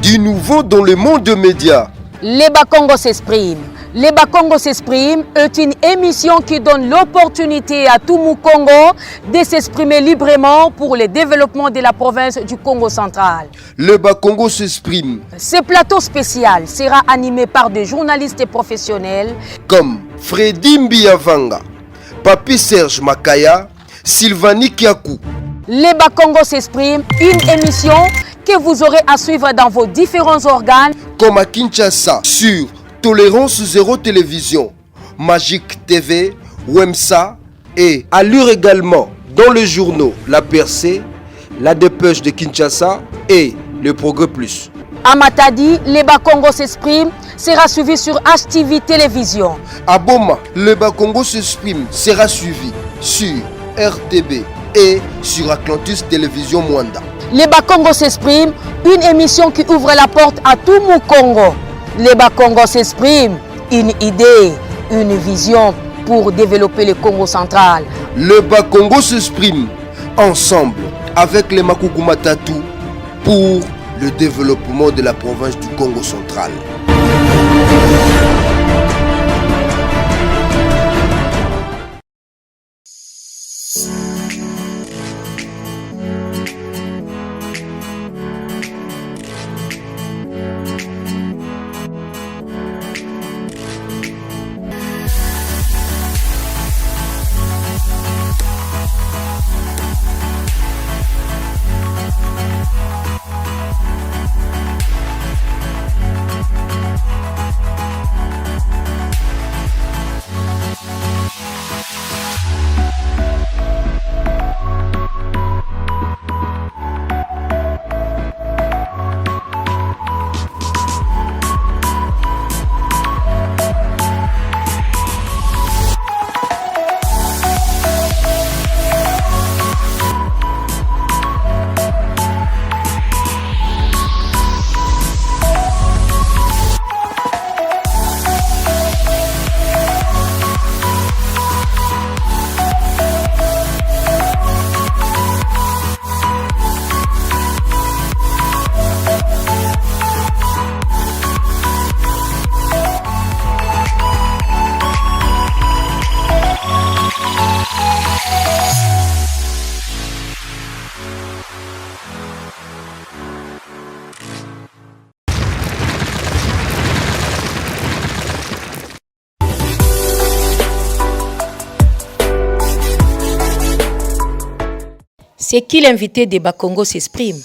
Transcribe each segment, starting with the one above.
du nouveau dans le monde des médias. Les Bakongo s'expriment. Les Bakongo s'expriment est une émission qui donne l'opportunité à tout Mukongo de s'exprimer librement pour le développement de la province du Congo central. Les Bakongo s'expriment. Ce plateau spécial sera animé par des journalistes professionnels comme Freddy Mbiavanga, Papi Serge Makaya, Sylvanie Kiakou. Les Bakongo s'expriment, une émission que vous aurez à suivre dans vos différents organes comme à Kinshasa sur Tolérance Zéro Télévision, Magique TV, Wemsa et Allure également dans les journaux La Percée, La Dépêche de Kinshasa et Le Progrès Plus. À Matadi, les Bakongo s'expriment sera suivi sur HTV Télévision. À Boma, le Bakongo s'exprime sera suivi sur RTB et sur Atlantis Télévision Mwanda. Les Bakongo s'expriment, une émission qui ouvre la porte à tout Mukongo. Les Bakongo s'expriment, une idée, une vision pour développer le Congo central. Le Bakongo s'exprime ensemble avec les Makuku Matatu pour le développement de la province du Congo central. C'est qui l'invité des Bakongo s'exprime.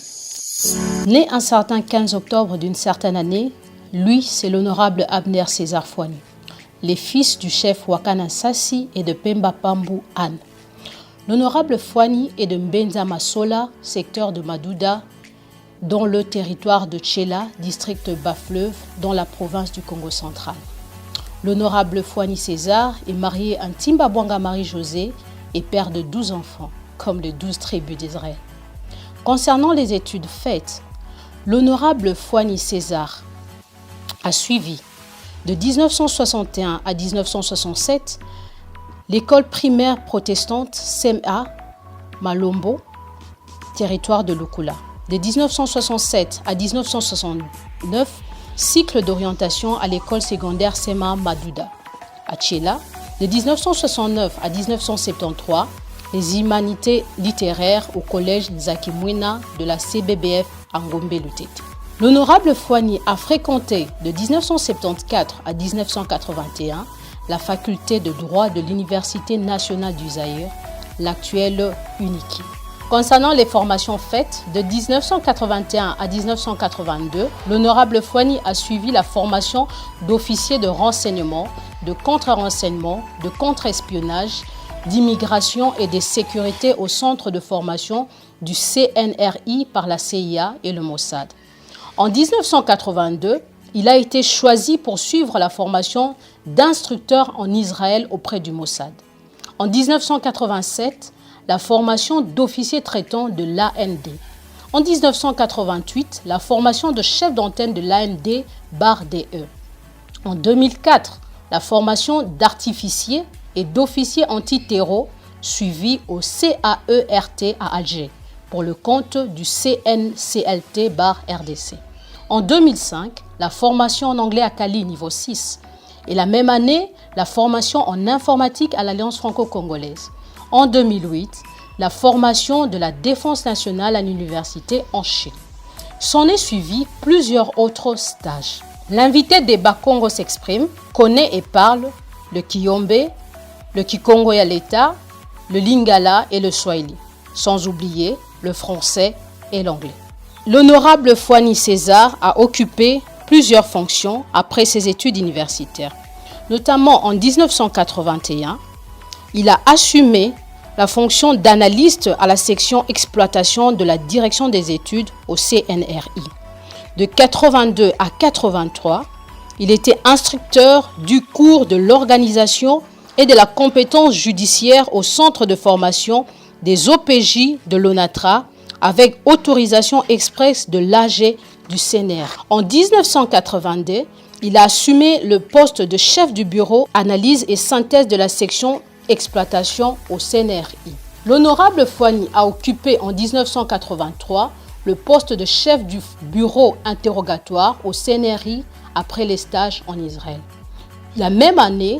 Né un certain 15 octobre d'une certaine année, lui, c'est l'honorable Abner César Fouani, les fils du chef Wakana Sassi et de Pemba Pambou Anne. L'honorable Fouani est de Mbenza Masola, secteur de Madouda, dans le territoire de Tchela, district Bas-Fleuve, dans la province du Congo central. L'honorable Fouani César est marié à Ntimba Bwanga Marie-José et père de 12 enfants, comme les 12 tribus d'Israël. Concernant les études faites, l'honorable Fouani César a suivi de 1961 à 1967 l'école primaire protestante SEMA Malombo, territoire de Lukula. De 1967 à 1969, cycle d'orientation à l'école secondaire SEMA Madouda. À Tchela, de 1969 à 1973, les humanités littéraires au collège Nzakimwina de la CBBF à Ngombe-Lutete. L'honorable Fouani a fréquenté de 1974 à 1981 la faculté de droit de l'Université nationale du Zaïre, l'actuelle UNIKI. Concernant les formations faites, de 1981 à 1982, l'honorable Fouani a suivi la formation d'officier de renseignement, de contre-renseignement, de contre-espionnage, d'immigration et de sécurité au centre de formation du CNRI par la CIA et le Mossad. En 1982, il a été choisi pour suivre la formation d'instructeur en Israël auprès du Mossad. En 1987, la formation d'officier traitant de l'AND. En 1988, la formation de chef d'antenne de l'AND BAR-DE. En 2004, la formation d'artificier et d'officier anti-terreau suivi au CAERT à Alger pour le compte du CNCLT-RDC. En 2005, la formation en anglais à Cali niveau 6. Et la même année, la formation en informatique à l'Alliance franco-congolaise. En 2008, la formation de la défense nationale à l'université en Chine. S'en est suivi plusieurs autres stages. L'invité des Bakongo s'exprime, connaît et parle le Kiyombe, le Kikongo ya l'État, le Lingala et le Swahili, sans oublier le français et l'anglais. L'honorable Fouani César a occupé plusieurs fonctions après ses études universitaires. Notamment en 1981, il a assumé la fonction d'analyste à la section exploitation de la direction des études au CNRI. De 82 à 83, il était instructeur du cours de l'organisation et de la compétence judiciaire au centre de formation des OPJ de l'ONATRA avec autorisation express de l'AG du CNR. En 1982, il a assumé le poste de chef du bureau analyse et synthèse de la section exploitation au CNRI. L'honorable Fouani a occupé en 1983 le poste de chef du bureau interrogatoire au CNRI après les stages en Israël. La même année,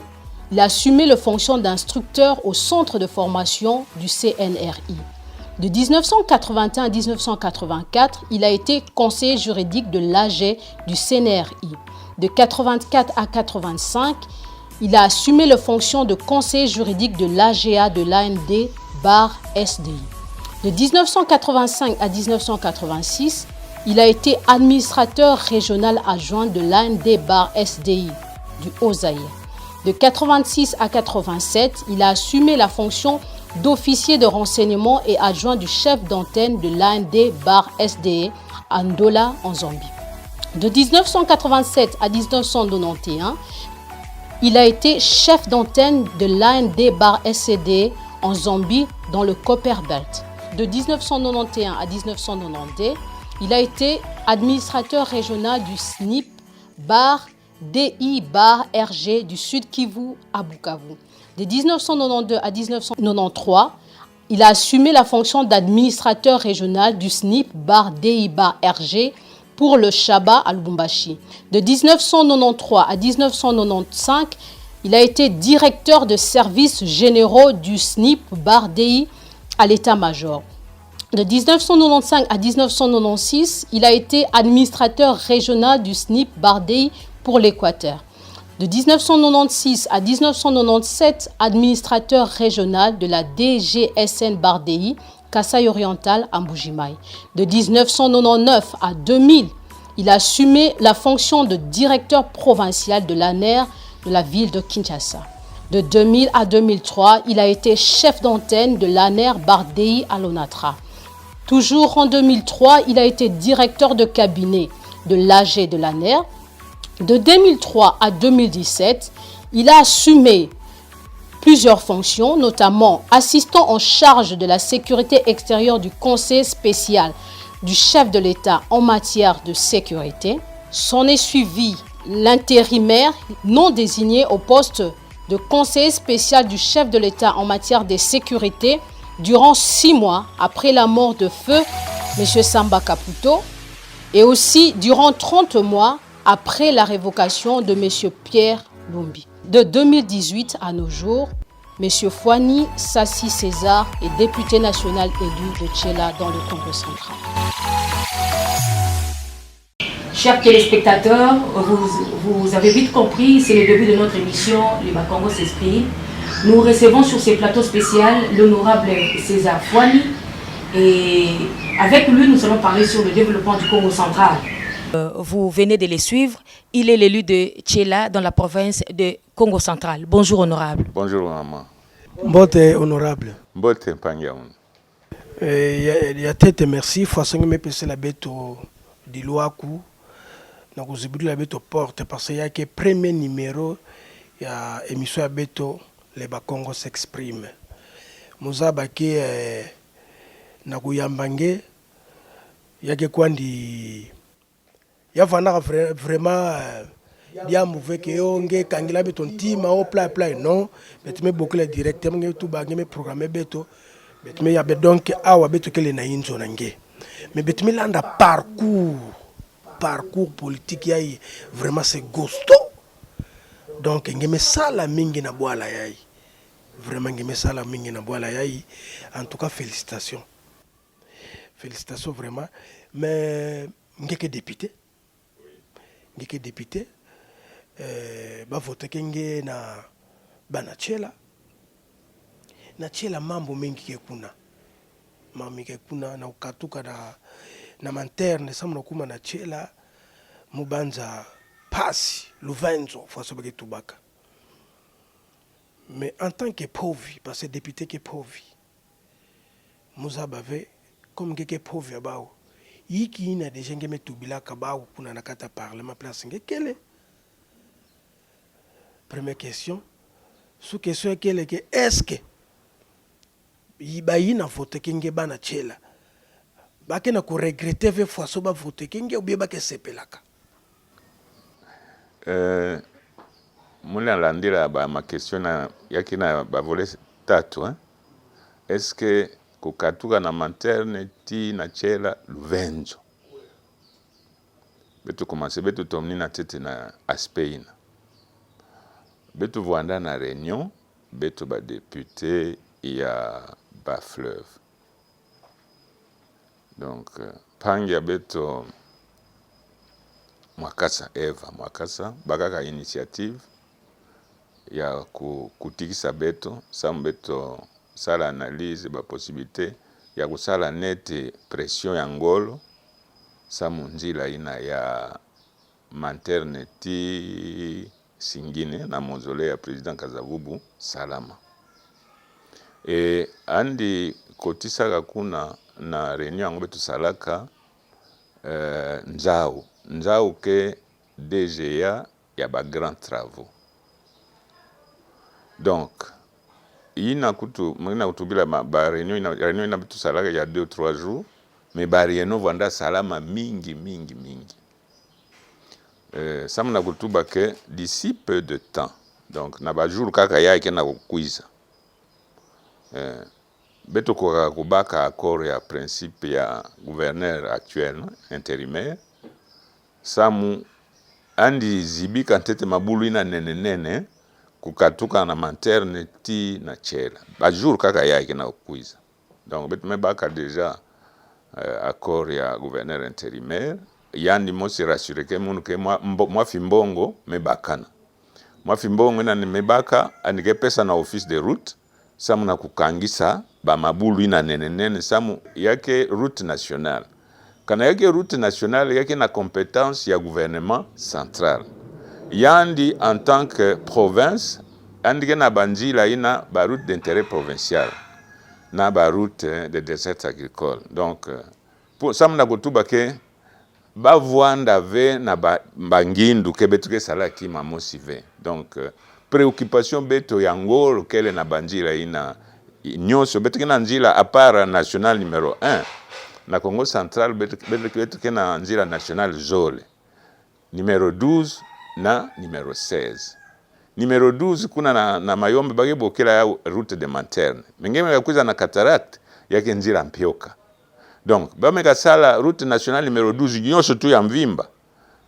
il a assumé la fonction d'instructeur au centre de formation du CNRI. De 1981 à 1984, il a été conseiller juridique de l'AG du CNRI. De 1984 à 1985, il a assumé la fonction de conseiller juridique de l'AGA de l'AND/SDI. De 1985 à 1986, il a été administrateur régional adjoint de l'AND/SDI du Haut-Zaïre. De 1986 à 1987, il a assumé la fonction d'officier de renseignement et adjoint du chef d'antenne de l'AND/SDE à Ndola en Zambie. De 1987 à 1991, il a été chef d'antenne de l'AND/SCD en Zambie dans le Copperbelt. De 1991 à 1992, il a été administrateur régional du SNIP/DI/RG du Sud Kivu à Bukavu. De 1992 à 1993, il a assumé la fonction d'administrateur régional du SNIP/DI/RG pour le Shaba à Lubumbashi. De 1993 à 1995, il a été directeur de services généraux du SNIP/DI à l'état-major. De 1995 à 1996, il a été administrateur régional du SNIP/DI pour l'Équateur. De 1996 à 1997, administrateur régional de la DGSN/DI Kasaï oriental à Mbujimaï. De 1999 à 2000, il a assumé la fonction de directeur provincial de l'ANER de la ville de Kinshasa. De 2000 à 2003, il a été chef d'antenne de l'ANER/DI à l'ONATRA. Toujours en 2003, il a été directeur de cabinet de l'AG de l'ANER. De 2003 à 2017, il a assumé plusieurs fonctions, notamment assistant en charge de la sécurité extérieure du conseil spécial du chef de l'État en matière de sécurité. S'en est suivi l'intérimaire non désigné au poste de conseiller spécial du chef de l'État en matière de sécurité durant 6 mois après la mort de feu M. Samba Kaputo et aussi durant 30 mois après la révocation de M. Pierre Lumbi. De 2018 à nos jours, M. Fouani Sassi César est député national élu de Tchela dans le Congo central. Chers téléspectateurs, vous avez vite compris, c'est le début de notre émission, les Bakongo s'expriment. Nous recevons sur ces plateaux spéciaux l'honorable César Fouani et avec lui, nous allons parler sur le développement du Congo central. Vous venez de les suivre. Il est l'élu de Tchela dans la province de Congo central. Bonjour honorable. Bonjour maman. Mbote honorable. Mbote Pangaoun. Il y a tête merci. Façon me pese la bête di Luaku. Donc vous avez la bête porte parce qu'il y a que premier numéro il y a émission à bête les Bakongo s'exprime. Muza baki na kuyambange il y a que quoi ndi ya vana vraiment dia mauvais que onge kangila beton tima au plat non mais tu me beaucoup directement tout bagé me programmer beto mais tu me ya donc awa beto que les na inzo nange mais beto me landa parcours parcours politique yai vraiment c'est gosto. Donc ngeme sala mingi na boala yai. Vraiment ngeme sala mingi na boala yai. En tout cas félicitations. Félicitations vraiment. Mais ngeke député. Ngeke député ba vote kenge na banachela. Na chela mambo mengi ke kuna. Mami ke kuna na ukatuka na manterne samu kuma na chela mubanza pasi luvenzo faso bage tubaka. Mais en tant que pauvre, parce que député qui est pauvre, nous avons comme que pauvre abao. Yiki ina de gens qui me tubila kabao kuna nakata parlement place ngekele. Première question. Sous question quelle que est-ce que yibayi na vote kenge bana chela bake na ko regretter ve fois so ba vote kenge ou bien bake sepelaka mula landira ba ma question na yakina ba volet tatu est-ce que kukatuka na materne ti na chela luvenzo betu commencer betu tomni na tete na aspeina betu voanda na réunion betu ba député ya ba fleuve. Donc pangia beto mwakasa Eva mwakasa bakaka initiative ya kutikisa beto sam beto sala analyse ba possibilité ya kusala nete pression ya ngolo samu njila ina ya maternity singine na mausolée ya président Kazavubu salama. Andi kotisaka kuna na réunion yango betu salaka nzau ke DGA ya ba grand travaux. Donc ina kutubila ba réunion ina betu salaka ya 2 ou 3 jours mais ba réunion vanda salama mingi. Ça m'a kutuba que d'ici peu de temps, donc na ba jour kaka yake na kuiza beto kwa kubaka accord ya principe ya gouverneur actuel intérimaire samu andi zibika ntete mabulu ina nene kukatuka na maternity na chela ba jour kaka yake na kuiza. Donc beto mebaka déjà accord ya gouverneur intérimaire yandi mosi rassurer ke munu ke mwa fimbongo mebakana mwa fimbongo ina mebaka anike pesa na office de route samu na kukangisa ba mabulu ina nene samu yake route nationale kana yake route nationale yake na compétence ya gouvernement central yandi en tant que province andi na banjila ina ba route d'intérêt provincial na ba route de dessert agricole. Donc pour samu na kutuba ke ba voanda ve na bangindu ke betuke sala ki mamosi ve. Donc préoccupation beto ya ngolo kele na banjila ina nyonso betuke na njila apara national numéro 1 na Congo central betuke na njila national zole numéro 12 na numéro 16. Numéro 12 kuna na mayombe bage bokela ya route de materne mengeme ya kuza na cataract yake njila mpioka. Donc bameka sala route nationale numéro 12 nyonso tu ya mvimba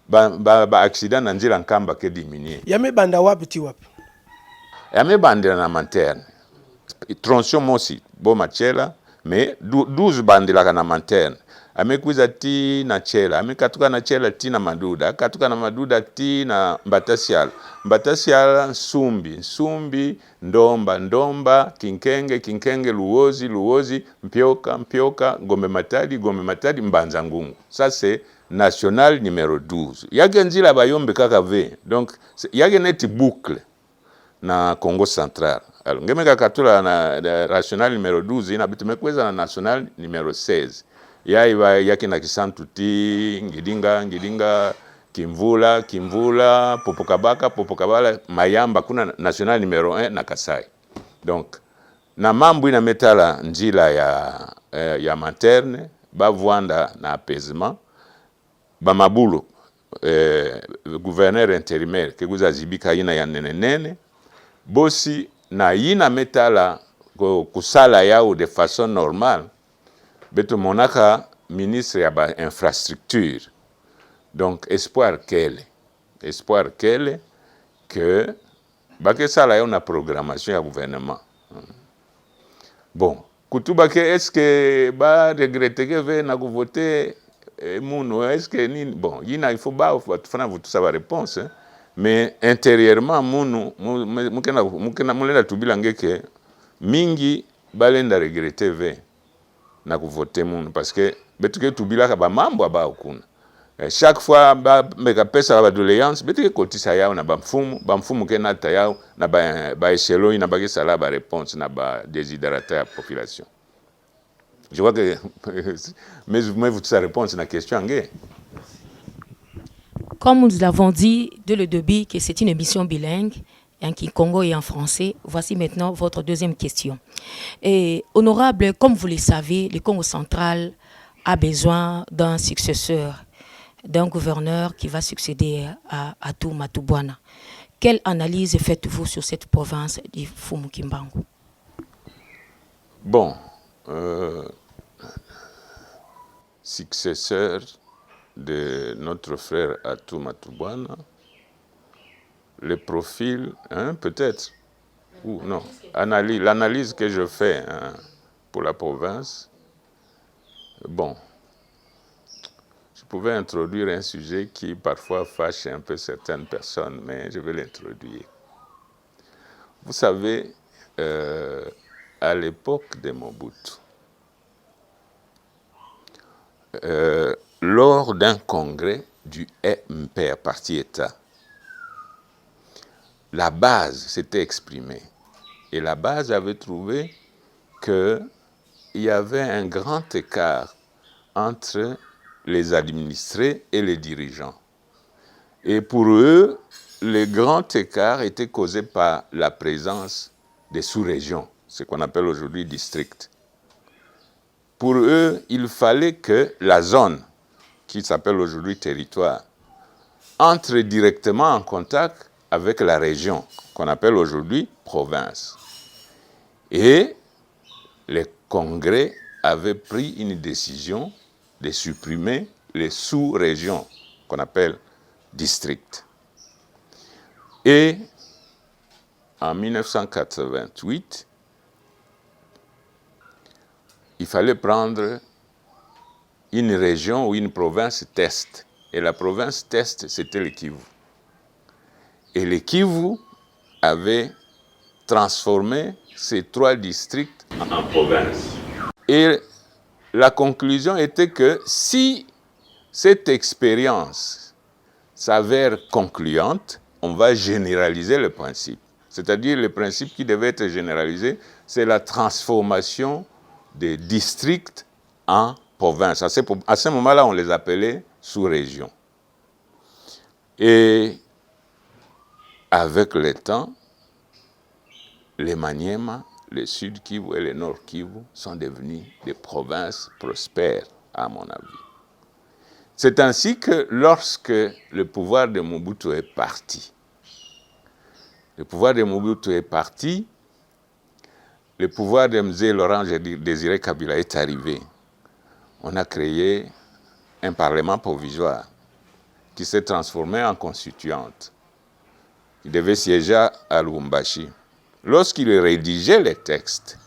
ba accident na njila nkamba ke diminuer. Yame banda wapi ti wapi? Yame bandela na materne. Tronçon mosi bo machela mais 12 bandela na materne. Amekuiza ti na chela, amekatuka na chela ti na maduda, akatuka na maduda ti na mbatasiala nsumbi ndomba kinkenge luozi mpioka gombe matadi mbanza ngungu. Ça c'est national numéro 12. Yage nzila bayombe kaka ve. Donc yage neti boucle na Congo central. Alors ngemeka katula na national numéro 12 ina bitumekweza na national numéro 16. Yake na kisantu ti ngidinga kimvula popokabala mayamba kuna national numéro 1 na Kasai. Donc na mambo ina metala njila ya materne bavwanda na apaisement ba mabulu gouverneur intérimaire ke guza zibika ina ya nene bosi na yina metala kusala yao de façon normale beto monaka ministre ya ba infrastructure Donc, espoir quel que ça là, on a programmation à gouvernement. Bon, Koutouba, est-ce que va regretter que na voter Mouno, est-ce que bon, il faut pas faire tout ça la réponse, hein? Mais intérieurement Mouno, mukena tubilange que mingi balenda regretter ve na voter Mouno parce que betuke tubila ba mambo ba okuna. Chaque fois meka pesa ba doléance betuke kotisa yao na bamfumu kenata yao na ba échelon na ba sala ba réponse na ba déshydrater la population. Je vois que mais vous sa réponse à la question. Comme nous l'avons dit dès le début que c'est une émission bilingue, en Congo et en français, voici maintenant votre deuxième question. Et, honorable, comme vous le savez, le Congo central a besoin d'un successeur, d'un gouverneur qui va succéder à Atou Matubwana. Quelle analyse faites-vous sur cette province du Fumu-Kimbangu? Bon, successeur de notre frère Atou Matubwana, le profil, hein, peut-être, ou non, l'analyse que je fais, hein, pour la province, bon, je pouvais introduire un sujet qui parfois fâche un peu certaines personnes, mais je vais l'introduire. Vous savez, à l'époque de Mobutu, lors d'un congrès du MPR, Parti-État, la base s'était exprimée. Et la base avait trouvé qu'il y avait un grand écart entre les administrés et les dirigeants. Et pour eux, le grand écart était causé par la présence des sous-régions, ce qu'on appelle aujourd'hui districts. Pour eux, il fallait que la zone, qui s'appelle aujourd'hui territoire, entre directement en contact avec la région, qu'on appelle aujourd'hui province. Et le Congrès avait pris une décision de supprimer les sous-régions, qu'on appelle districts. Et en 1988, il fallait prendre une région ou une province test. Et la province test, c'était le Kivu. Et le Kivu avait transformé ces 3 districts en province. Et la conclusion était que si cette expérience s'avère concluante, on va généraliser le principe. C'est-à-dire le principe qui devait être généralisé, c'est la transformation des districts en provinces. À ce moment-là, on les appelait sous-régions. Et avec le temps, les Maniema, le Sud Kivu et le Nord Kivu sont devenus des provinces prospères, à mon avis. C'est ainsi que lorsque le pouvoir de Mobutu est parti, le pouvoir de Mzee Laurent Désiré Kabila est arrivé. On a créé un parlement provisoire qui s'est transformé en constituante. Il devait siéger à Lubumbashi. Lorsqu'ils rédigeaient les textes,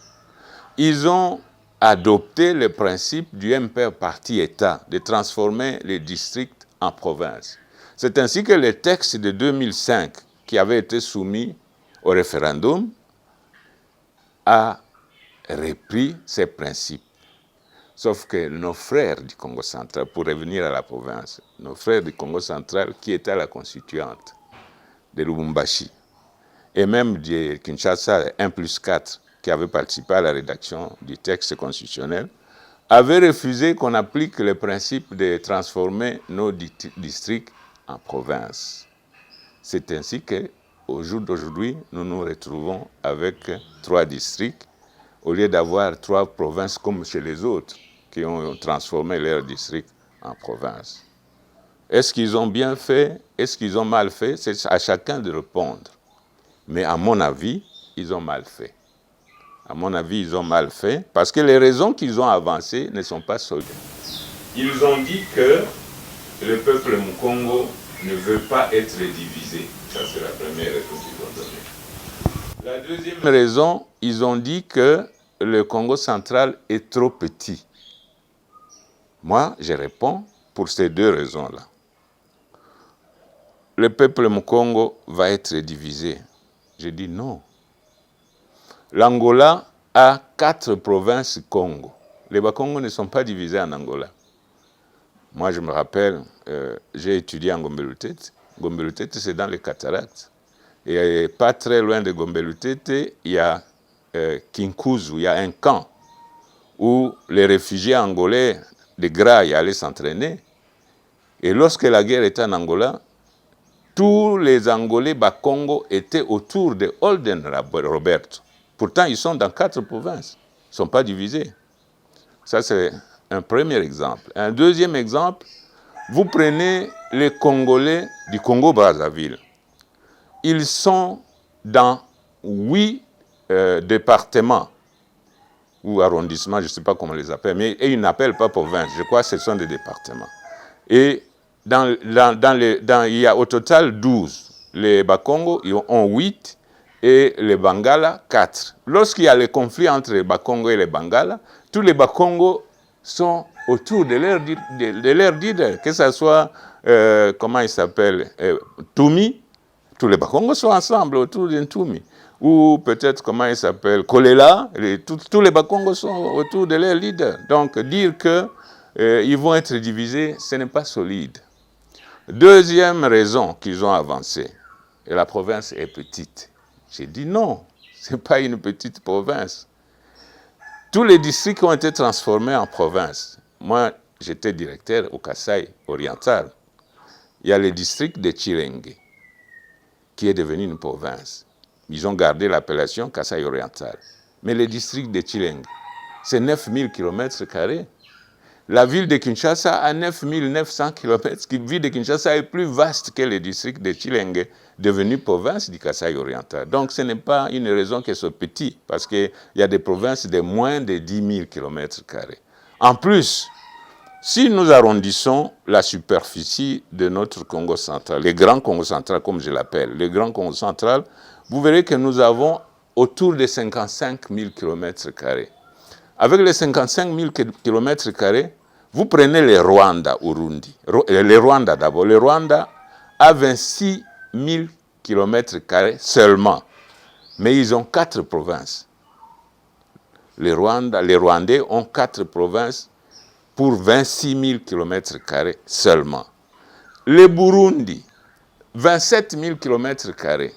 ils ont adopté le principe du MPR Parti-État, de transformer les districts en provinces. C'est ainsi que le texte de 2005, qui avait été soumis au référendum, a repris ces principes. Sauf que nos frères du Congo central, pour revenir à la province, nos frères du Congo central qui étaient à la constituante de Lubumbashi, et même de Kinshasa 1+4, qui avait participé à la rédaction du texte constitutionnel, avaient refusé qu'on applique le principe de transformer nos districts en provinces. C'est ainsi qu'au jour d'aujourd'hui, nous nous retrouvons avec 3 districts, au lieu d'avoir 3 provinces comme chez les autres, qui ont transformé leurs districts en provinces. Est-ce qu'ils ont bien fait? Est-ce qu'ils ont mal fait? C'est à chacun de répondre. Mais à mon avis, ils ont mal fait. À mon avis, ils ont mal fait parce que les raisons qu'ils ont avancées ne sont pas solides. Ils ont dit que le peuple Mukongo ne veut pas être divisé. Ça, c'est la première raison qu'ils ont donnée. La deuxième raison, ils ont dit que le Congo central est trop petit. Moi, je réponds pour ces deux raisons-là. Le peuple Mukongo va être divisé. Je dis non. L'Angola a 4 provinces Congo. Les Bakongo ne sont pas divisés en Angola. Moi, je me rappelle, j'ai étudié en Gombe-Lutete. Gombe-Lutete, c'est dans les cataractes. Et pas très loin de Gombe-Lutete, il y a Kinkuzu, il y a un camp où les réfugiés angolais de Graille allaient s'entraîner. Et lorsque la guerre était en Angola, tous les Angolais Bakongo étaient autour de Holden Roberto. Pourtant, ils sont dans 4 provinces. Ils ne sont pas divisés. Ça, c'est un premier exemple. Un deuxième exemple, vous prenez les Congolais du Congo-Brazzaville. Ils sont dans 8 départements ou arrondissements, je ne sais pas comment on les appelle, mais ils n'appellent pas province. Je crois que ce sont des départements. Et il y a au total 12. Les Bakongo, ils ont 8 et les Bangala, 4. Lorsqu'il y a le conflit entre les Bakongo et les Bangala, tous les Bakongo sont autour de leur leader, que ce soit, comment il s'appelle, Toumi. Tous les Bakongo sont ensemble autour d'un Toumi. Ou peut-être, comment il s'appelle, Kolela. Tous les Bakongo sont autour de leur leader. Donc, dire qu'ils vont être divisés, ce n'est pas solide. Deuxième raison qu'ils ont avancée, et la province est petite. J'ai dit non, ce n'est pas une petite province. Tous les districts ont été transformés en province. Moi, j'étais directeur au Kasaï oriental. Il y a le district de Chirenge, qui est devenu une province. Ils ont gardé l'appellation Kasaï oriental. Mais le district de Chirenge, c'est 9000 km². La ville de Kinshasa a 9900 km. La ville de Kinshasa est plus vaste que le district de Chilenge, devenu province du Kasaï oriental. Donc ce n'est pas une raison qu'elles soient petites, parce qu'il y a des provinces de moins de 10 000 km². En plus, si nous arrondissons la superficie de notre Congo central, le Grand Congo central comme je l'appelle, le Grand Congo central, vous verrez que nous avons autour de 55 000 km². Avec les 55 000 km², vous prenez le Rwanda, Urundi. Le Rwanda d'abord. Le Rwanda a 26 000 km² seulement. Mais ils ont 4 provinces. Les Rwandais ont 4 provinces pour 26 000 km² seulement. Le Burundi, 27 000 km².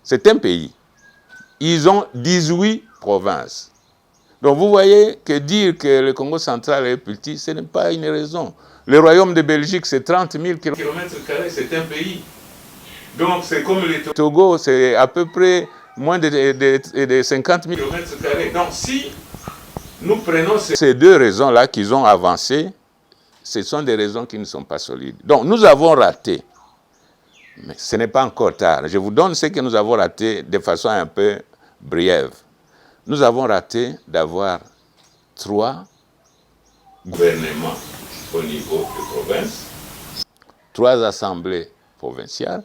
C'est un pays. Ils ont 18 provinces. Donc vous voyez que dire que le Congo central est petit, ce n'est pas une raison. Le royaume de Belgique, c'est 30 000 km², c'est un pays. Donc c'est comme le Togo, c'est à peu près moins de 50 000 km². Donc si nous prenons ces deux raisons-là qu'ils ont avancées, ce sont des raisons qui ne sont pas solides. Donc nous avons raté. Mais ce n'est pas encore tard. Je vous donne ce que nous avons raté de façon un peu brève. Nous avons raté d'avoir 3 gouvernements au niveau de province, 3 assemblées provinciales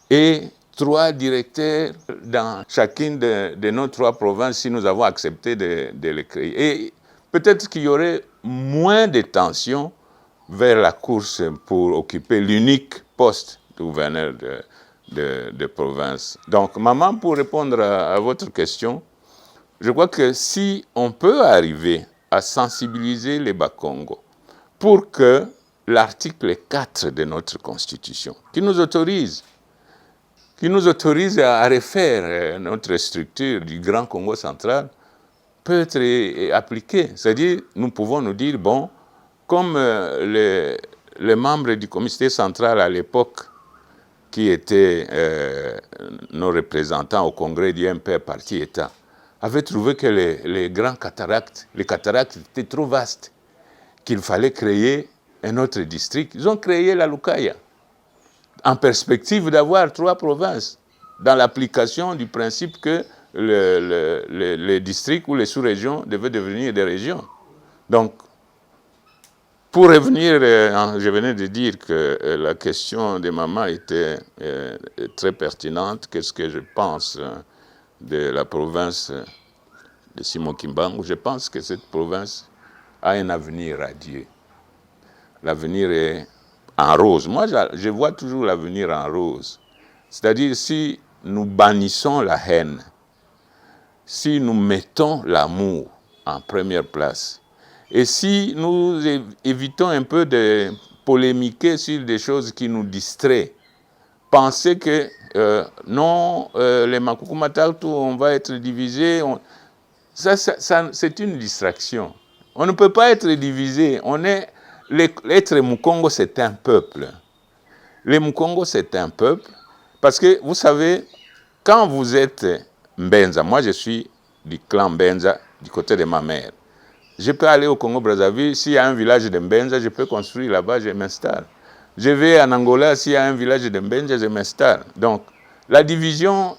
et 3 directeurs dans chacune de nos 3 provinces si nous avons accepté de les créer. Et peut-être qu'il y aurait moins de tensions vers la course pour occuper l'unique poste de gouverneur de province. Donc, maman, pour répondre à votre question, je crois que si on peut arriver à sensibiliser les Bakongo pour que l'article 4 de notre Constitution, qui nous autorise à refaire notre structure du Grand Congo central, peut être appliqué. C'est-à-dire, nous pouvons nous dire, bon, comme les membres du comité central à l'époque, qui étaient nos représentants au congrès du MPR Parti-État, avaient trouvé que les cataractes étaient trop vastes, qu'il fallait créer un autre district. Ils ont créé la Lukaya, en perspective d'avoir 3 provinces, dans l'application du principe que les districts ou les sous-régions devaient devenir des régions. Donc, Pour revenir, je venais de dire que la question de maman était très pertinente. Qu'est-ce que je pense de la province de Simon Kimbangu? Je pense que cette province a un avenir radieux. L'avenir est en rose. Moi, je vois toujours l'avenir en rose. C'est-à-dire, si nous bannissons la haine, si nous mettons l'amour en première place, et si nous évitons un peu de polémiquer sur des choses qui nous distraient, penser que non, les Makukumatatu, on va être divisés, ça, c'est une distraction. On ne peut pas être divisé. L'être Mukongo, c'est un peuple. Les Mukongo, c'est un peuple. Parce que, vous savez, quand vous êtes Mbenza, moi je suis du clan Mbenza, du côté de ma mère. Je peux aller au Congo-Brazzaville, s'il y a un village de Mbenza, je peux construire là-bas, je m'installe. Je vais en Angola, s'il y a un village de Mbenza, je m'installe. Donc, la division,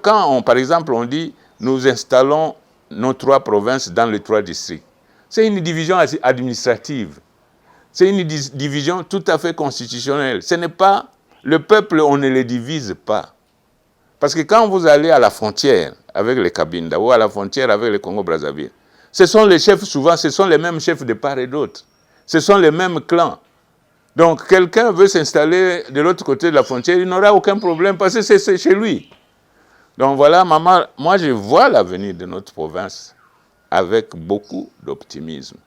quand par exemple, on dit, nous installons nos 3 provinces dans les 3 districts, c'est une division administrative. C'est une division tout à fait constitutionnelle. Ce n'est pas le peuple, on ne le divise pas. Parce que quand vous allez à la frontière avec les Kabinda ou à la frontière avec le Congo-Brazzaville, ce sont les chefs, souvent, ce sont les mêmes chefs de part et d'autre. Ce sont les mêmes clans. Donc, quelqu'un veut s'installer de l'autre côté de la frontière, il n'aura aucun problème parce que c'est chez lui. Donc voilà, maman, moi je vois l'avenir de notre province avec beaucoup d'optimisme.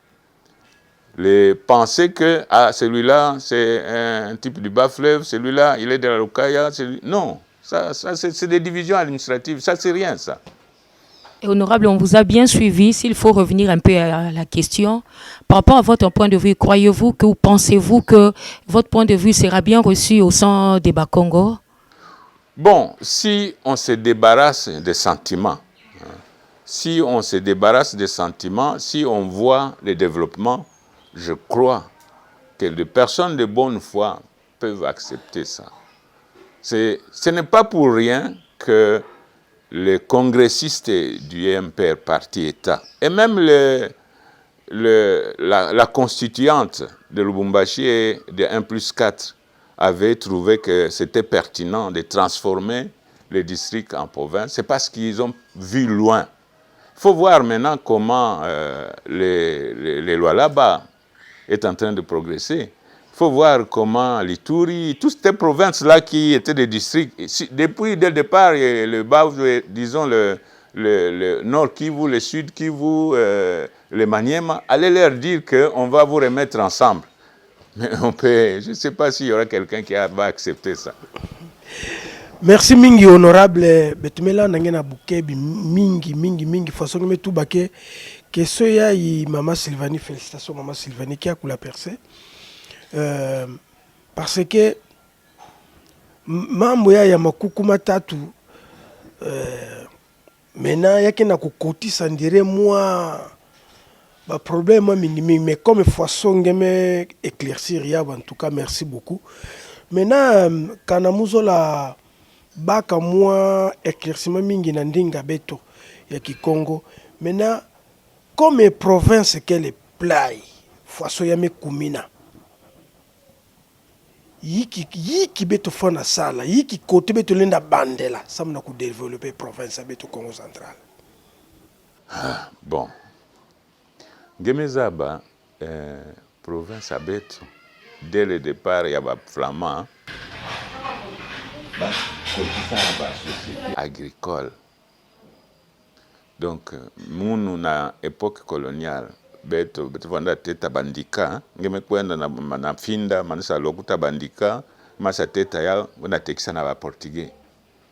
Les penser que celui-là, c'est un type du bas-fleuve, celui-là, il est de la Lukaya, non, ça c'est des divisions administratives, ça c'est rien ça. Et honorable, on vous a bien suivi. S'il faut revenir un peu à la question, par rapport à votre point de vue, croyez-vous que ou pensez-vous que votre point de vue sera bien reçu au sein des Bakongo? Bon, si on se débarrasse des sentiments, si on voit le développement, je crois que les personnes de bonne foi peuvent accepter ça. Ce n'est pas pour rien que les congressistes du MPR, parti État, et même la constituante de Lubumbashi et de 1+4 avaient trouvé que c'était pertinent de transformer les districts en province. C'est parce qu'ils ont vu loin. Il faut voir maintenant comment les lois là-bas est en train de progresser. Il faut voir comment l'Ituri, toutes ces provinces-là qui étaient des districts, depuis dès le départ, le bas, disons le nord Kivu, le sud Kivu, le Maniema, allez leur dire qu'on va vous remettre ensemble. Mais je ne sais pas s'il y aura quelqu'un qui va accepter ça. Merci mingi honorable betumela nangena bukebi mingi façon que tout baké que soya y maman Sylvanie, félicitations maman Sylvanie qui a coulé percé parce que mambo ya Makukuma tatu maintenant yake na kokotisa ndire moi ba problème mingi mais comme façon ngeme éclaircir ya en tout cas merci beaucoup. Maintenant kana muzola baka moi éclaircissement mingi na ndinga beto ya Kikongo. Maintenant comme province qu'elle est play façon ya mekumina yiki beto fona sala yiki côté beto lenda bandela ça m'a ko développer province beto Congo central. Bon Ngemezaba province abeto dès le départ il y a ba flamand agricole. Donc, nous, na époque coloniale, beto vanda teta bandika, ngeme kwenda na finda, manisa lokuta bandika, masa teta ya, vanda tekisa na ba portugais,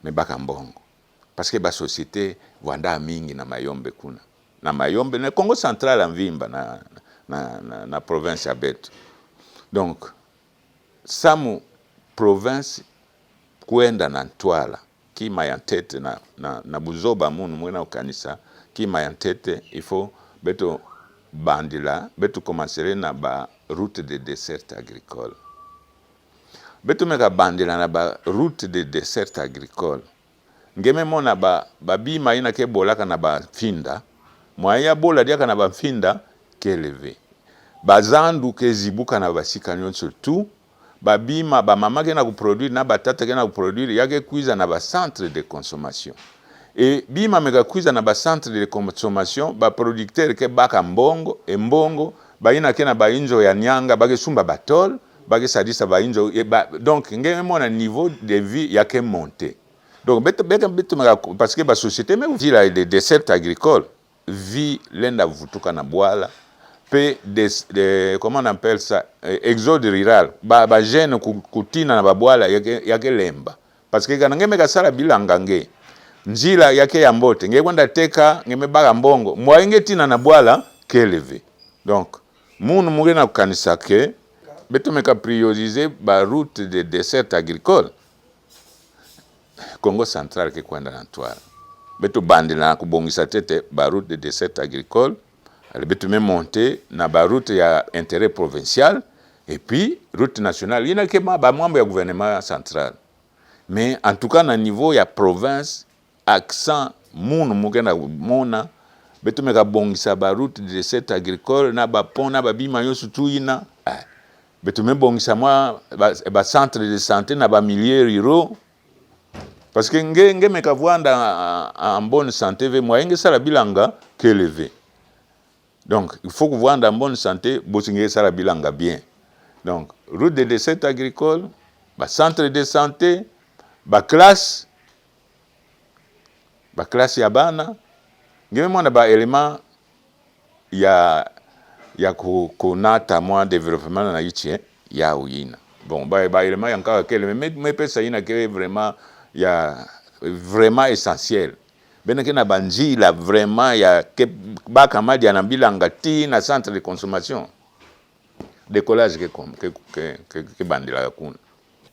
me baka mbongo. Parce que ba société, vanda mingi na mayombe kuna. Na mayombe, na Congo central en vimba, na province ya beto. Donc, samu province, kwenda na Ntwala kima ya Ntete na Buzoba munu mwena ukanisa kima ya Ntete il faut beto bandila beto commencer na ba route de dessert agricole beto meka bandila na ba route de dessert agricole ngeme mona ba bima ina ke bolaka na ba finda moya bola diaka na ba finda kelevé bazandu ke zibuka na basika nyonso tu babima ba mama ke na ku produire na batata ke na ku produire yake kuiza na ba centre de consommation et bima mega kuiza na ba centre de consommation ba producteur ke baka mbongo e mbongo baina ke na ba injo ya nyanga bake sumba batol bake sadisa ba injo donc ngeme mona niveau de vie yake monter. Donc parce que la société même vit des desserts agricoles vit l'enda vutuka na boala pe comment on appelle ça exode rural ba jeune kutina na baboala yake lemba parce que kana ngeme kasala bilanga nge njila yake ya mbote nge kwenda teka ngeme baga mbongo mwainge tina na boala keleve. Donc munu mugena kukanisa ke beto meka prioriser ba route de dessert agricole Congo central ke kwenda na Ntwara beto bandi na kubongisa tete ba route de dessert agricole ale beto me monter na ba route ya intérêt provincial et puis route nationale ina ke ba mambo ya gouvernement central mais en tout cas na niveau ya province accent munu mugena mona beto me ka bongisa ba route de dessert agricole na ba pont na ba bima yosu tuina beto me bongisa ba centre de santé na ba milieux ruraux. Parce que nge meka vwanda en bonne santé ve moyenge sala bilanga kélevé. Donc il faut que vwanda en bonne santé bosinge sala bilanga bien. Donc route de dessert agricole, ba centre de santé, ba classe ya bana. Nge mona ba élément ya konata moi développement na yitie ya uyina. Bon ba élément yanka kele mais pesa ina ke vraiment ya vraiment essentiel. Beneke na banji la vraiment ya ke baka madi na bilanga ti na centre de consommation. Décollage ke bandila kuna.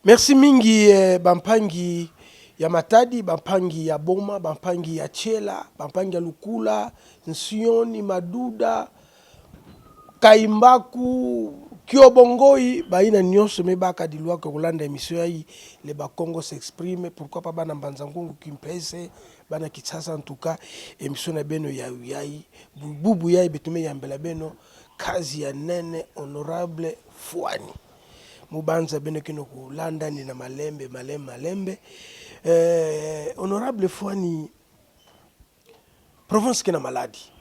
Merci mingi bampangi ya Matadi, bampangi ya Boma, bampangi ya Chela, bampangi ya Lukula, Nsioni, Maduda, Kaimbaku, Kiobongoi, baina nyonso mebaka dilwa ko Kolanda émission yi le Bakongo s'exprime, pourquoi pas bana Mbanzangungu Kimpese, bana Kitsasa en tout cas émission na beno ya uyai, bubu yai betume ya mbela beno kazi ya nene honorable Fwani. Mubanza beno kino Kolanda ni na malembe. Honorable Fwani, province kina maladie.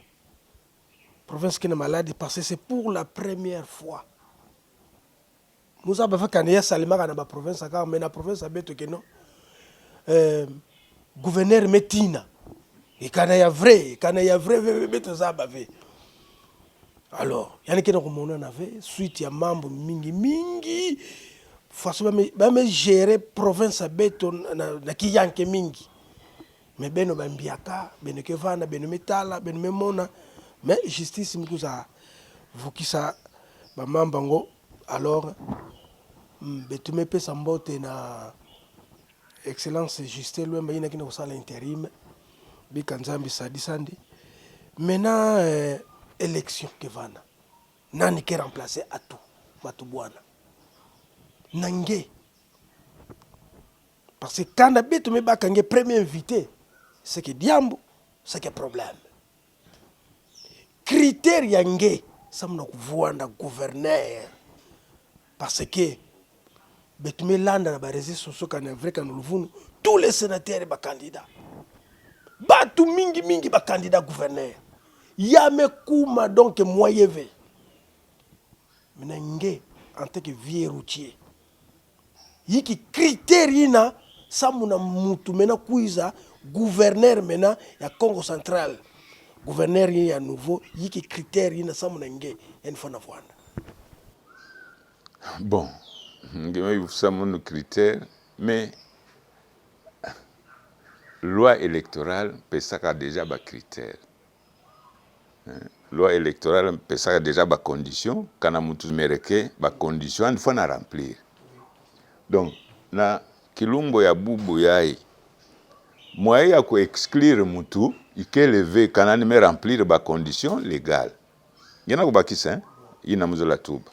Province qui est malade parce que c'est pour la première fois. Nous avons fait qu'il y a Salima dans la province, mais la province a beto que non. Gouverneur Metina. Et quand il y a vrai, beto zabavé. Alors, il y a qui n'ont avait suite ya mambo mingi. Façon même gérer province a beto na kiyanke mingi. Mais beno bambiaka, beno kevana, beno metala, beno memona. Mais justice mikuza vukisa ba mambango alors betume pesa mbote na excellence Justin Lwemba ina kina kusala intérim bikanzambi sadisandi mena élection kevana nani ke remplacer atu matubwana nange parce que quand betume bakange premier invité c'est que diambo c'est que problème. Critère yange samna kuvuanda gouverneur parce que betume landa na ba réseaux sociaux kana vrai kana luvunu tous les sénateurs ba candidats batu mingi ba candidat gouverneur yame kuma donc moyeve menenge en tant que vieux routier yiki critère ina samuna mutu mena kuiza gouverneur mena ya Congo central. Gouverneur yi à nouveau yiki critère yi na samunenge en fona vwanda. Bon, ngeme samun critère mais loi électorale pesaka déjà ba critère. Loi électorale pesaka déjà ba condition kana mutu mereke ba condition il faut na remplir. Donc na kilumbo ya bubu yai moyen ya ko exclure mutu ike levé kanani me remplir ba condition légale. Yana ko bakisa ina muzula tuba.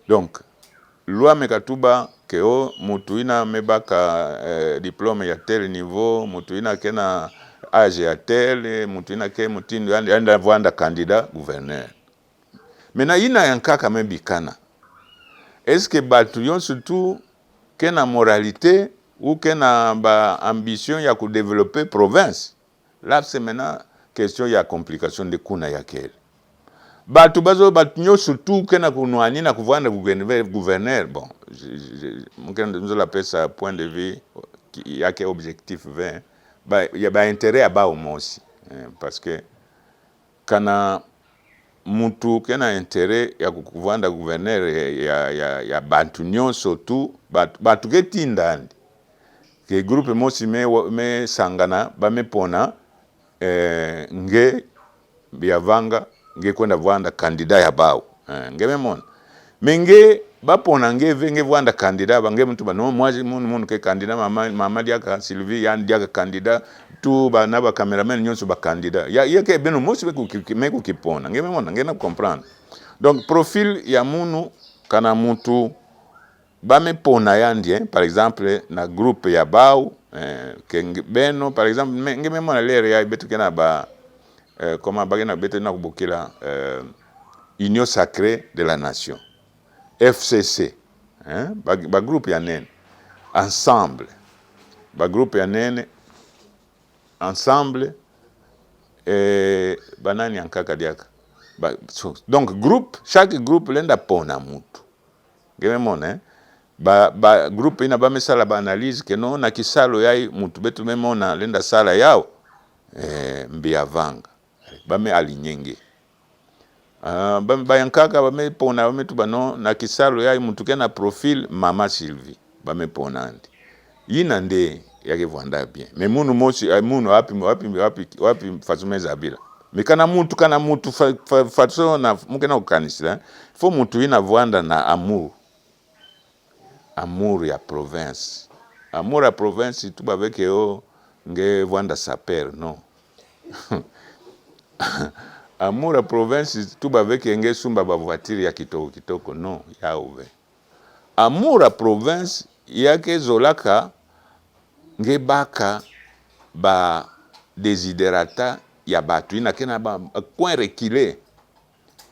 Donc loi mekatuba ke o mutu ina mebaka diplôme ya tel niveau, mutu ina kena âge ya tel, mutu ina ke mutindo anda vwanda candidat gouverneur. Maintenant ina yankaka membikana. Est-ce que batuyon surtout kena moralité ou kena ba ambition ya ku développer province? Là c'est maintenant question ya complication de kuna yakel. Batu surtout kena kunwani na kuvanda gouverneur. Bon, mukena nzola pesa point de vue yake objectif 20. Ya ba intérêt à ba aussi. Parce que kana mutu kena intérêt ya kuvanda gouverneur ya bantu nyonso tu batu ketindandi ke groupe mosi me sangana ba me pona nge biavanga nge kwenda vanda kandida ya bao nge memona menge bapona nge venge vanda kandida bange mtu bano mwaji munu ke kandida mama diaka Sylvie yan diaka kandida tu ba na ba cameraman nyonso ba kandida ya ke beno mosi meku kipona nge memona nge na comprendre. Donc profil ya munu kana mutu ba me pona yandi par exemple na groupe ya bao ke beno par exemple nge memona lere ya betu kena ba comment bagena betu na kubokila Union Sacrée de la Nation, FCC, ba groupe ya nene ensemble, ba groupe ya nene ensemble banani ankaka diaka donc groupe, chaque groupe lenda pona mutu ngememona ba groupe ina ba mesala ba analyse ke no na kisalo yai mutu betu memona lenda sala yao mbiavanga ba me alinyenge bayankaka bame pona bame tubano na kisalo ya mutu kena profil mama Sylvie bame ponandi yina nde yake vanda bien mais munu mosi munu wapi fasumeza bila mikana mutu fatso na mukena ukanisa fo mutu ina vanda na amour ya province tuba veke o nge vanda saper non amour à province tout avec enge sumba ba voiture ya kitoko non ya ouve amour à province yake zolaka nge baka ba desiderata ya batu ina kena ba coin reculé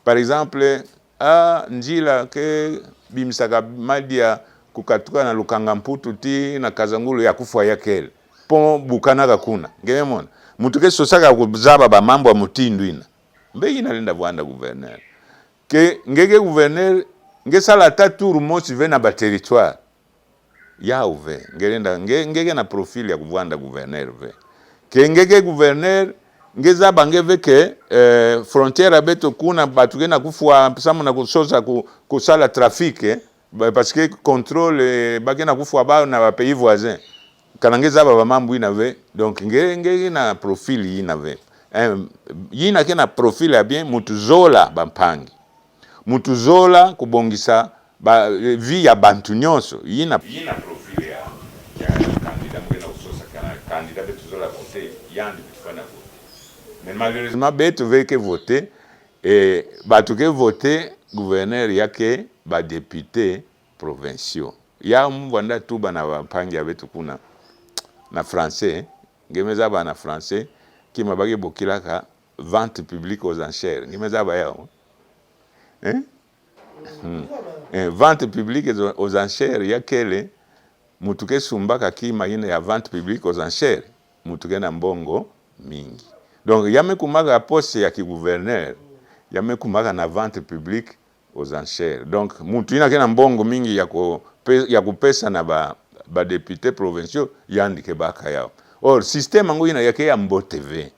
par exemple njila ke bimsaka madia kukatuka na lukanga mputu ti na kazangulu ya kufwa yakele po bukana kuna ngemona mutu ke sosaka kuzaba ba mambo ya mutindu ina mbe ina lenda vanda gouverneur ke ngeke gouverneur nge sala tatour mosi vena ba territoire ya ouve ngelenda ngeke na profil ya kuvanda gouverneur ve ke ngeke gouverneur ngeza bangeve ke frontière beto kuna batu kena kufua samu na kusosa kusala trafic parce que contrôle bagena kufua ba na ba pays voisins kana ngeza ba mambo ina ve donc ngeke na profil ina ve yina kena profil ya bien mutuzola bampangi mutuzola kubongisa ba vie ya bantu nyonso yina profil ya candidat mwena usosa kana candidat betuzola voter yandi bitufana voter mais malheureusement betu veke voter batu ke voter gouverneur yake ba député provinciaux ya mwanda tu bana bampangi abetu kuna na français ngemeza bana français qui m'a bagé bokilaka vente publique aux enchères ngimeza ba yao vente publique aux enchères yakele mutuke sumbaka kima ine ya vente publique aux enchères mutuke na mbongo mingi donc yame kumaga poste ya ki gouverneur yame kumaga na vente publique aux enchères donc mutu ina kena mbongo mingi ya kupesa na ba députés provinciaux yandike baka yao. Or système ngo ina yake ya mbotv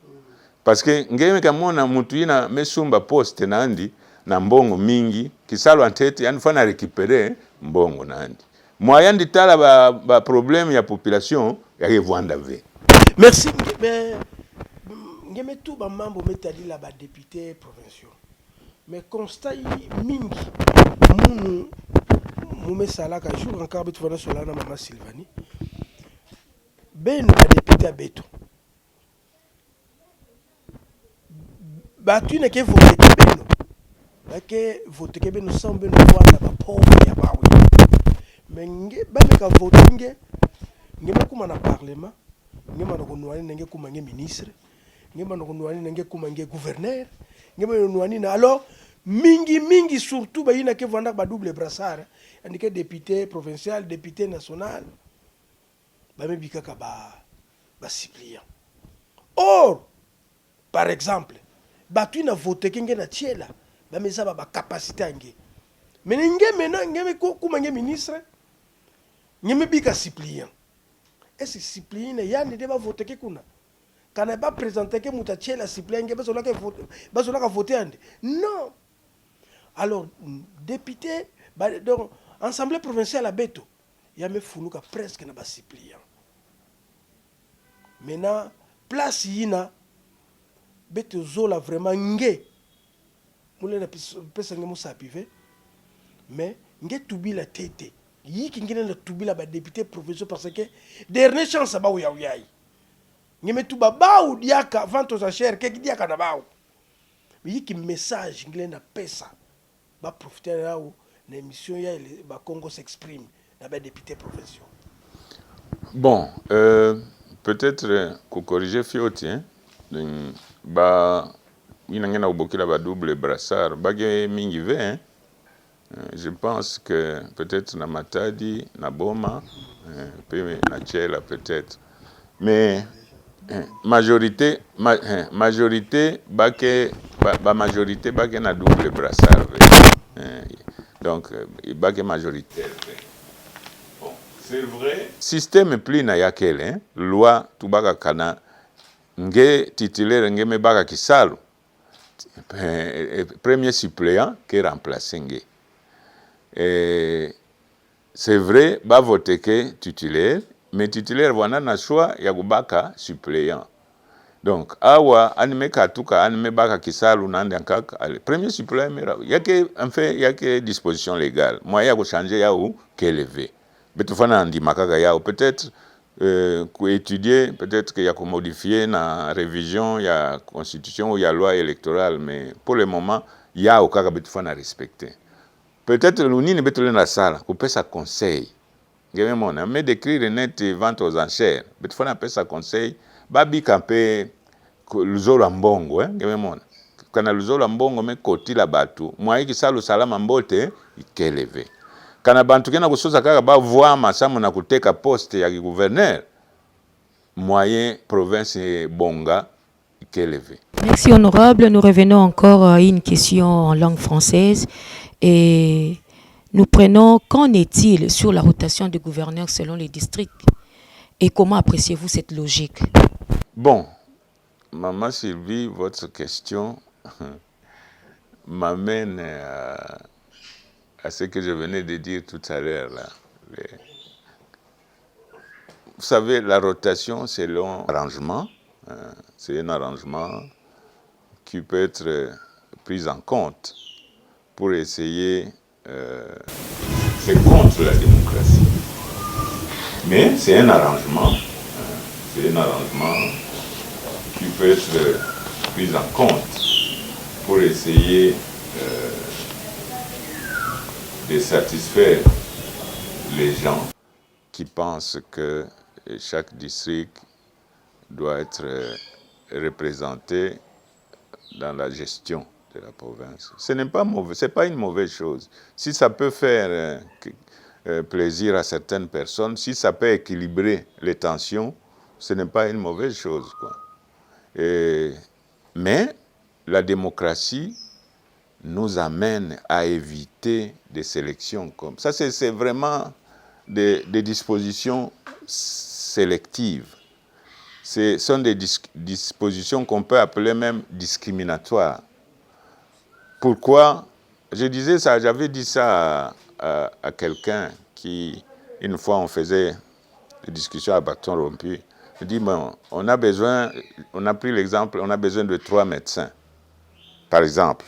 parce que ngeme kamona mutu ina mesumba poste nandi na mbongo mingi kisalo antete yani fana récupérer mbongo nandi moyen de tala ba problème ya population ya vanda ve. Merci mais ngeme tout ba mambo metali la ba député provinciaux mais constat mingi munu mumesala ka jour encore betu fana solana mama Sylvanie ben ba député à beto batu ne ke voter beno ke voter ke beno sans beno vanda ba pauvre ya ba oui mais nge ba me ka voter nge kuma na parlement nge ma ko nwani nge kuma nge ministre nge ma ko nwani nge kuma nge gouverneur nge ma nwani na alors mingi surtout bayina ke vanda ba double brassard andike député provincial député national bamebika ka ba suppliant. Or par exemple batu na vote kenge na tiela bameza ba capacité ange menenge mena ngeme ko kuma nge ministre ngeme bika suppliant. Est-ce suppliant ne yandi de ba vote ke kuna kana ba présenter ke muta tiela suppliant nge bazola ka voter ande non. Alors député donc assemblée provinciale à Beto yame funuka presque na ba suppliant. Maintenant place yina Beto zola vraiment nge mule na pesa nge musa pive mais nge tubila tete yiki ngine na tubila ba député provincial parce que dernière chance ba uya uyai nge metuba ba u diaka vente aux enchères ke diaka na ba yiki message ngile na pesa ba profiter là où l'émission ya ba Congo s'exprime na ba député provincial. Bon, peut-être qu'on corriger Fioti, hein. Ba inangena ubokila ba double brassard bagé mingi ve, hein. Je pense que peut-être na Matadi, na Boma, peu na Tchela peut-être. Mais majorité majorité baké na double brassard. Donc baké majoritaire. Bon, c'est vrai. Système plus na yakele, hein. Loi tubaka kana nge titulaire nge me baka kisalu. Premier suppléant qui remplacé nge. C'est vrai, ba voter que titulaire, mais titulaire wana na choix ya kubaka suppléant. Donc awa anime katuka anime baka kisalu nande ankaka premier suppléant yake en fait yake disposition légale. Moi ya ko changer ya ou qu'élevé. Betufana andi makaka ya ou peut-être étudier, peut-être qu'il y a qu'on modifier la révision, il y a constitution ou il y a loi électorale, mais pour le moment, il y a au cas où respecter. Peut-être que nous ne pouvons pas la salle, on peut ça conseil. Mais d'écrire net vente aux enchères, il faut appeler ça conseil. Babi campé le zolo mbongo, hein, quand le zolo mbongo mais côté la bateau, moi qui ça le salam mbote, il est élevé. Kana bantu kena kusoza kaka ba voir masamu na kuteka poste ya gouverneur moyen province bonga élevé. Merci honorable, nous revenons encore à une question en langue française et nous prenons qu'en est-il sur la rotation des gouverneurs selon les districts et comment appréciez-vous cette logique? Bon, maman Sylvie, votre question m'amène à ce que je venais de dire tout à l'heure là. Vous savez, la rotation, c'est l'arrangement. C'est un arrangement qui peut être pris en compte pour essayer. C'est contre la démocratie. Mais c'est un arrangement. C'est un arrangement qui peut être pris en compte pour essayer de satisfaire les gens qui pensent que chaque district doit être représenté dans la gestion de la province. Ce n'est pas mauvais, c'est pas une mauvaise chose. Si ça peut faire plaisir à certaines personnes, si ça peut équilibrer les tensions, ce n'est pas une mauvaise chose, quoi. Mais la démocratie nous amène à éviter des sélections comme ça. C'est vraiment des dispositions sélectives. Ce sont des dispositions qu'on peut appeler même discriminatoires. Pourquoi? Je disais ça, j'avais dit ça à quelqu'un qui, une fois on faisait des discussions à bâton rompu, je dis, bon, on a pris l'exemple, on a besoin de 3 médecins, par exemple.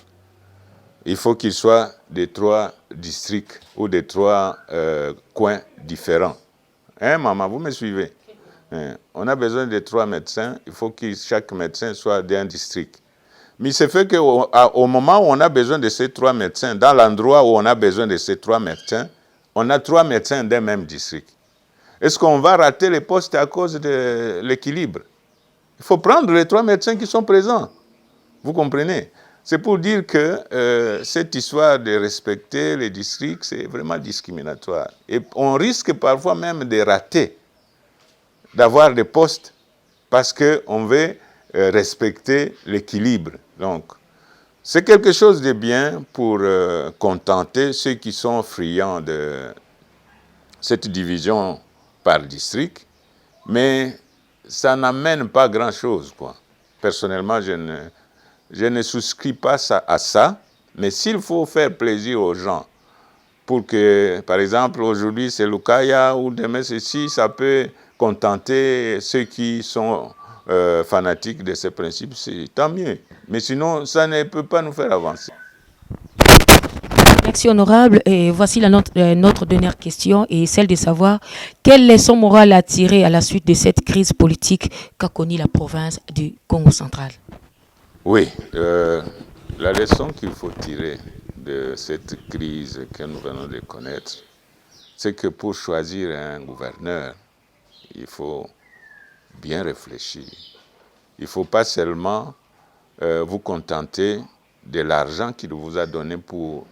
Il faut qu'ils soient des 3 districts ou des 3 coins différents. Hein, maman, vous me suivez? On a besoin de 3 médecins, il faut que chaque médecin soit d'un district. Mais c'est fait qu'au moment où on a besoin de ces 3 médecins, dans l'endroit où on a besoin de ces 3 médecins, on a 3 médecins d'un même district. Est-ce qu'on va rater les postes à cause de l'équilibre? Il faut prendre les 3 médecins qui sont présents. Vous comprenez? C'est pour dire que cette histoire de respecter les districts, c'est vraiment discriminatoire. Et on risque parfois même de rater, d'avoir des postes parce qu'on veut respecter l'équilibre. Donc, c'est quelque chose de bien pour contenter ceux qui sont friands de cette division par district, mais ça n'amène pas grand-chose, quoi. Personnellement, je ne souscris pas à ça, mais s'il faut faire plaisir aux gens, pour que, par exemple, aujourd'hui c'est Lukaya ou demain ceci, ça peut contenter ceux qui sont fanatiques de ces principes, c'est tant mieux. Mais sinon, ça ne peut pas nous faire avancer. Merci honorable. Et voici notre dernière question et celle de savoir quelle leçon morale à tirer à la suite de cette crise politique qu'a connue la province du Congo central. Oui, la leçon qu'il faut tirer de cette crise que nous venons de connaître, c'est que pour choisir un gouverneur, il faut bien réfléchir. Il ne faut pas seulement vous contenter de l'argent qu'il vous a donné pour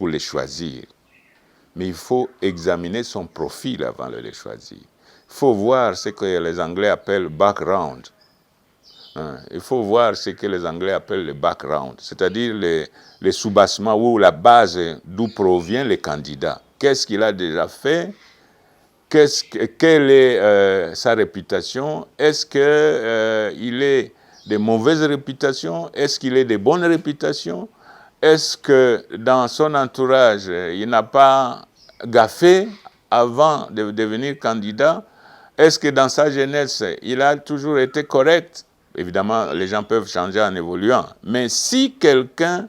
les choisir, mais il faut examiner son profil avant de les choisir. Il faut voir ce que les Anglais appellent background. Il faut voir ce que les Anglais appellent le background, c'est-à-dire les soubassements ou la base d'où provient le candidat. Qu'est-ce qu'il a déjà fait? Quelle est sa réputation? Est-ce qu'il est de mauvaise réputation? Est-ce qu'il est de bonne réputation? Est-ce que dans son entourage, il n'a pas gaffé avant de devenir candidat? Est-ce que dans sa jeunesse, il a toujours été correct? Évidemment, les gens peuvent changer en évoluant. Mais si quelqu'un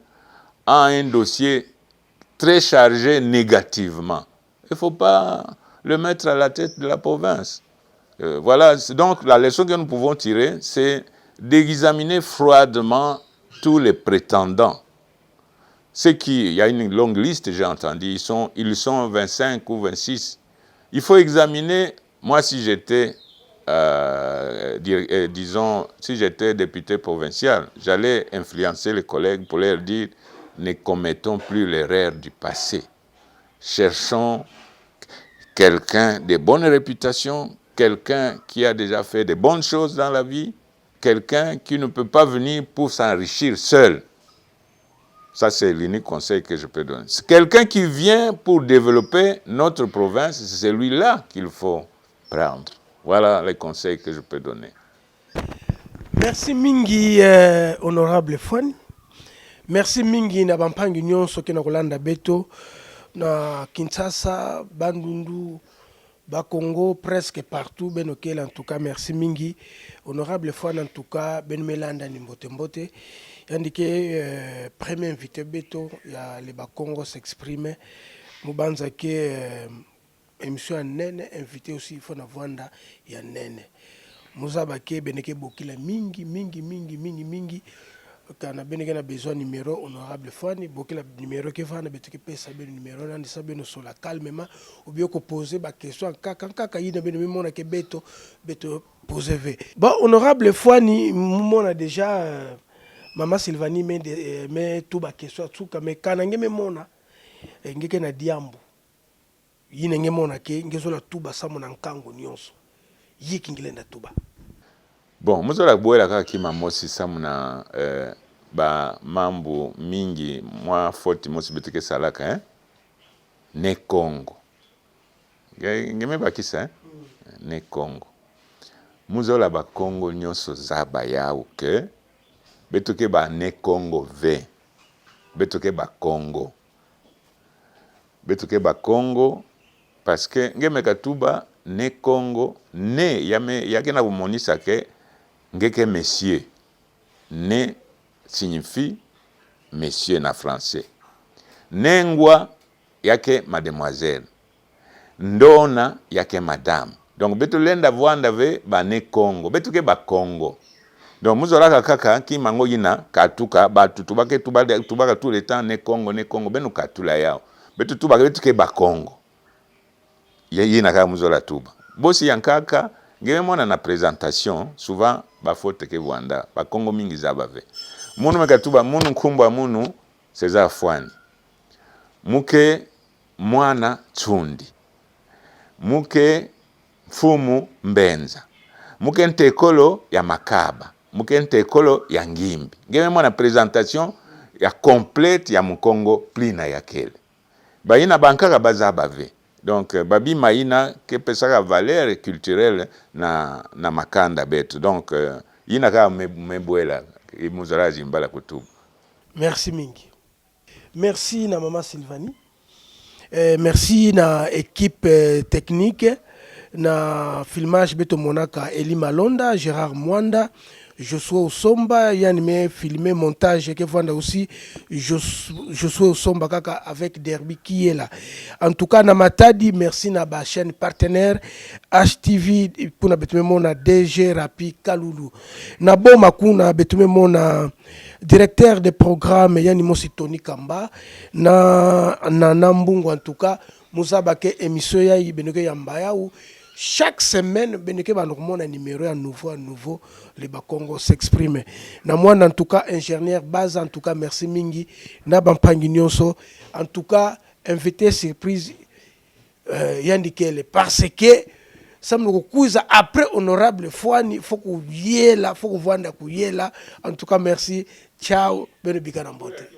a un dossier très chargé négativement, il ne faut pas le mettre à la tête de la province. Voilà, donc la leçon que nous pouvons tirer, c'est d'examiner froidement tous les prétendants. Il y a une longue liste, j'ai entendu, ils sont 25 ou 26. Il faut examiner, moi si j'étais, si j'étais député provincial, j'allais influencer les collègues pour leur dire, ne commettons plus l'erreur du passé. Cherchons quelqu'un de bonne réputation, quelqu'un qui a déjà fait de bonnes choses dans la vie, quelqu'un qui ne peut pas venir pour s'enrichir seul. Ça, c'est l'unique conseil que je peux donner. C'est quelqu'un qui vient pour développer notre province, c'est celui-là qu'il faut prendre. Voilà les conseils que je peux donner. Merci mingi, honorable Fouane. Merci mingi na bampangi nyonso ke na kolanda beto na Kinshasa, Bandundu, Bakongo, presque partout, Benokel en tout cas, merci mingi. Honorable Fouane en tout cas, Ben Melanda ni mbote. Indiqué premier invité beto, il y a les Bakongo s'exprimer. Moubanza ke émission à Nene, invité aussi, il faut na vanda, il y a Nene. Mouzaba ke beneke bokila mingi. Quand on a besoin de numéro honorable Fouane, beaucoup de numéro qui va beteke pesa ben numéro nandi sabeno sola calmement ou bien ko poser ba question kaka yina ben mona ke beto poser v. Bon honorable Fouane, mona déjà Mama Sylvanie mais tout ba question tout mais kana ngeme mona ngeke na diambo yina ngeme mona ke ngezola tuba samona nkango nyonso yiki ngilenda tuba. Bon, muzola boela kaka kima mosi samuna ba mambo mingi mwa foti mosi beteke salaka ne Congo. Ngeme bakisa ne Congo. Muzola ba Congo nyonso zaba yao ke betoke ba ne Congo ve. Betoke ba Congo. Betoke ba Congo parce que ngeme katuba ne Congo ne yake na bumonisa ke ngeke monsieur. Ne signifie monsieur na français. Nengwa yake mademoiselle. Ndona yake madame. Donc beto lenda vwanda ve ba ne Congo. Beto ke ba Congo. Donc muzolaka kaka ki mango yina katuka batu tubake tubaka tout le temps ne Congo beno katula yao. Beto tubaka beto ke ba Congo. Yina ka muzola tuba. Bosi yankaka ngeme mona na présentation souvent ba faute ke Rwanda ba Congo mingi zabave. munu mekatuba munu nkumbwa munu César Fwani muke mwana Tsundi muke Mfumu Mbenza muke ntekolo ya Makaba muke ntekolo ya Ngimbi ngeme mwana présentation ya complète ya Mukongo plina ya kele baina bankaka baza bave donc babi maina ke pesaka valeur culturelle na makanda betu donc ina ka mebwela imuzaraji mbala kutubu. Merci mingi. Merci na Mama Sylvanie. Merci na équipe technique na filmage beto monaka Eli Malonda, Gérard Mwanda, Josué Osomba, Yann me filmé montage que vanda aussi Josué Osomba kaka avec Derby qui est là. En tout cas na Matadi, merci na ba chaîne partenaire HTV pour na betume mona DG Rapi Kalulu. Na bo makuna betume mona directeur de programme Yani Mosi Tony Kamba na Nambungu. En tout cas Mouzabake émission ya Beneke Yambaya ou chaque semaine Beneke Banormon un numéro à nouveau les Bakongo s'exprime. Na moi en tout cas ingénieur base en tout cas merci mingi na bampangi nyonso en tout cas invité surprise Yandikele parce que ça me kuza après honorable Fwani faut que yela faut que vanda ku yela en tout cas merci ciao bene bikana mbote.